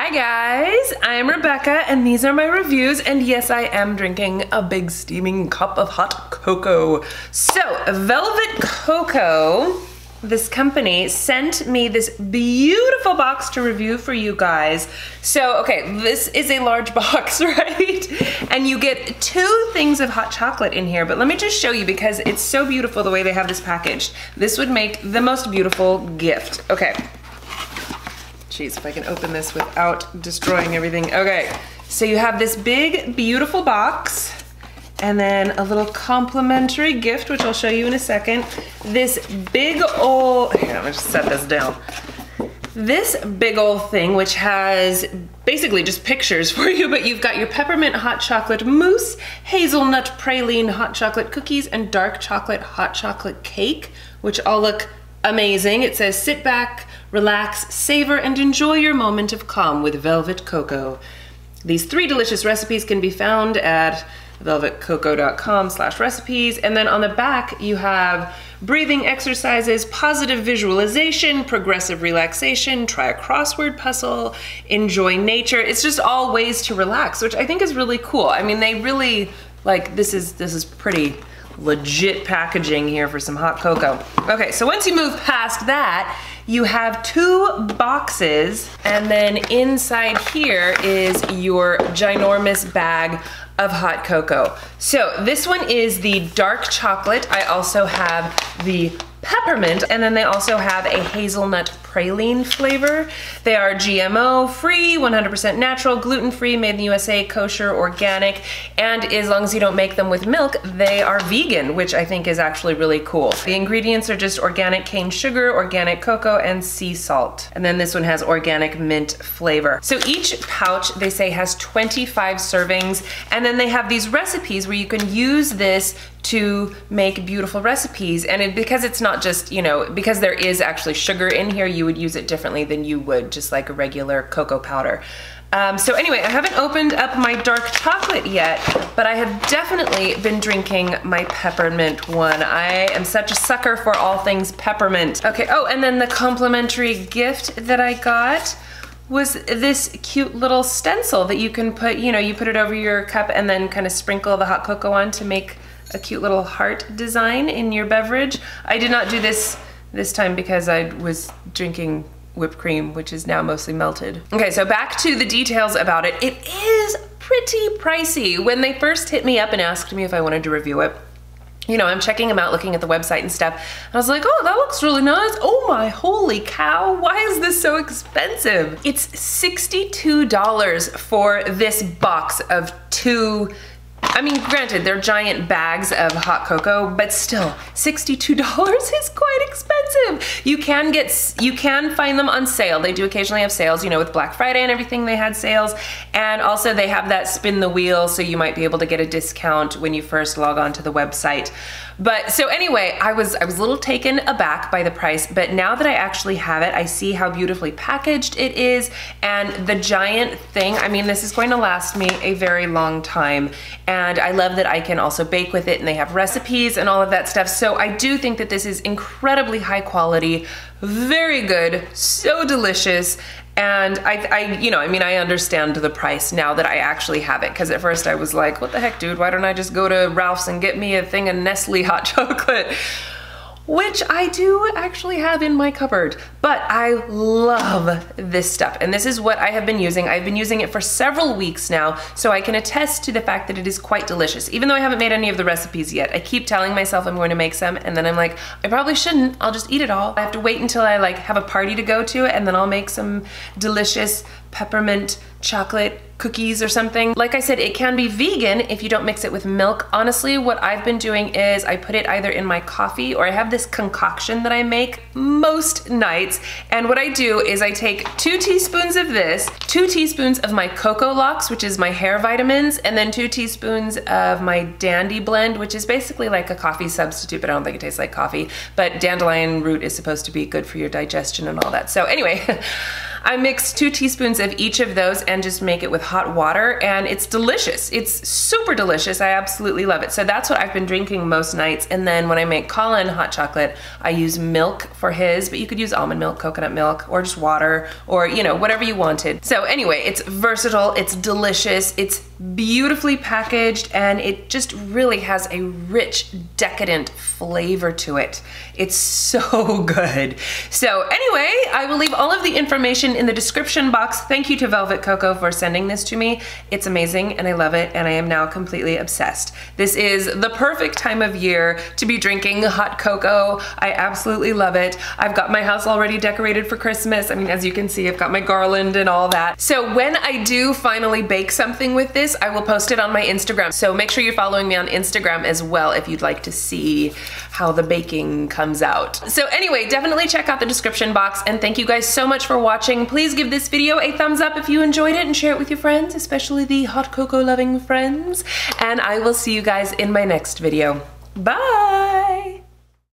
Hi guys, I'm Rebecca and these are my reviews, and yes, I am drinking a big steaming cup of hot cocoa. So, Velvet Cocoa, this company sent me this beautiful box to review for you guys. So, okay, this is a large box, right? And you get 2 things of hot chocolate in here, but let me just show you because it's so beautiful the way they have this packaged. This would make the most beautiful gift. Okay. Jeez, if I can open this without destroying everything. Okay, so you have this big, beautiful box, and then a little complimentary gift, which I'll show you in a second. This big old, here, let me just set this down. This big old thing, which has basically just pictures for you, but you've got your peppermint hot chocolate mousse, hazelnut praline hot chocolate cookies, and dark chocolate hot chocolate cake, which all look amazing. It says, sit back, relax, savor, and enjoy your moment of calm with Velvet Cocoa. These 3 delicious recipes can be found at velvetcocoa.com/recipes. And then on the back, you have breathing exercises, positive visualization, progressive relaxation, try a crossword puzzle, enjoy nature. It's just all ways to relax, which I think is really cool. I mean, they really, like, this is pretty legit packaging here for some hot cocoa. Okay, so once you move past that, you have 2 boxes, and then inside here is your ginormous bag of hot cocoa. So this one is the dark chocolate. I also have the peppermint, and then they also have a hazelnut praline flavor. They are GMO-free, 100% natural, gluten-free, made in the USA, kosher, organic, and as long as you don't make them with milk, they are vegan, which I think is actually really cool. The ingredients are just organic cane sugar, organic cocoa, and sea salt. And then this one has organic mint flavor. So each pouch, they say, has 25 servings, and then they have these recipes where you can use this to make beautiful recipes. And because it's not just, you know, because there is actually sugar in here, you would use it differently than you would just like a regular cocoa powder. So anyway, I haven't opened up my dark chocolate yet, but I have definitely been drinking my peppermint one. I am such a sucker for all things peppermint. Okay, oh, and then the complimentary gift that I got was this cute little stencil that you can put, you know, you put it over your cup and then kind of sprinkle the hot cocoa on to make a cute little heart design in your beverage. I did not do this time because I was drinking whipped cream, which is now mostly melted. Okay, so back to the details about it. It is pretty pricey. When they first hit me up and asked me if I wanted to review it, you know, I'm checking them out, looking at the website and stuff. And I was like, oh, that looks really nice. Oh my holy cow, why is this so expensive? It's $62 for this box of 2, I mean, granted, they're giant bags of hot cocoa, but still, $62 is quite expensive. You can find them on sale. They do occasionally have sales, you know, with Black Friday and everything, they had sales. And also they have that spin the wheel, so you might be able to get a discount when you first log on to the website. But so anyway, I was a little taken aback by the price, but now that I actually have it, I see how beautifully packaged it is, and the giant thing, I mean, this is going to last me a very long time, and I love that I can also bake with it, and they have recipes and all of that stuff, so I do think that this is incredibly high quality, very good, so delicious. And I understand the price now that I actually have it, because at first I was like, what the heck, dude, why don't I just go to Ralph's and get me a thing of Nestle hot chocolate? Which I do actually have in my cupboard, but I love this stuff. And this is what I have been using. I've been using it for several weeks now, so I can attest to the fact that it is quite delicious. Even though I haven't made any of the recipes yet, I keep telling myself I'm going to make some, and then I'm like, I probably shouldn't, I'll just eat it all. I have to wait until I like have a party to go to, and then I'll make some delicious peppermint chocolate cookies or something. Like I said, it can be vegan if you don't mix it with milk. Honestly, what I've been doing is I put it either in my coffee, or I have this concoction that I make most nights. And what I do is I take 2 teaspoons of this, 2 teaspoons of my Cocoa Lox, which is my hair vitamins, and then 2 teaspoons of my Dandy blend, which is basically like a coffee substitute, but I don't think it tastes like coffee. But dandelion root is supposed to be good for your digestion and all that. So anyway, I mix 2 teaspoons of each of those and just make it with hot water, and it's delicious. It's super delicious. I absolutely love it. So that's what I've been drinking most nights. And then when I make Colin hot chocolate, I use milk for his, but you could use almond milk, coconut milk, or just water, or you know, whatever you wanted. So anyway, it's versatile, it's delicious, it's beautifully packaged, and it just really has a rich, decadent flavor to it. It's so good. So anyway, I will leave all of the information in the description box. Thank you to Velvet Cocoa for sending this to me. It's amazing and I love it, and I am now completely obsessed. This is the perfect time of year to be drinking hot cocoa. I absolutely love it. I've got my house already decorated for Christmas. I mean, as you can see, I've got my garland and all that. So when I do finally bake something with this, I will post it on my Instagram. So make sure you're following me on Instagram as well if you'd like to see how the baking comes out. So anyway, definitely check out the description box, and thank you guys so much for watching. Please give this video a thumbs up if you enjoyed it and share it with your friends, especially the hot cocoa loving friends. And I will see you guys in my next video. Bye!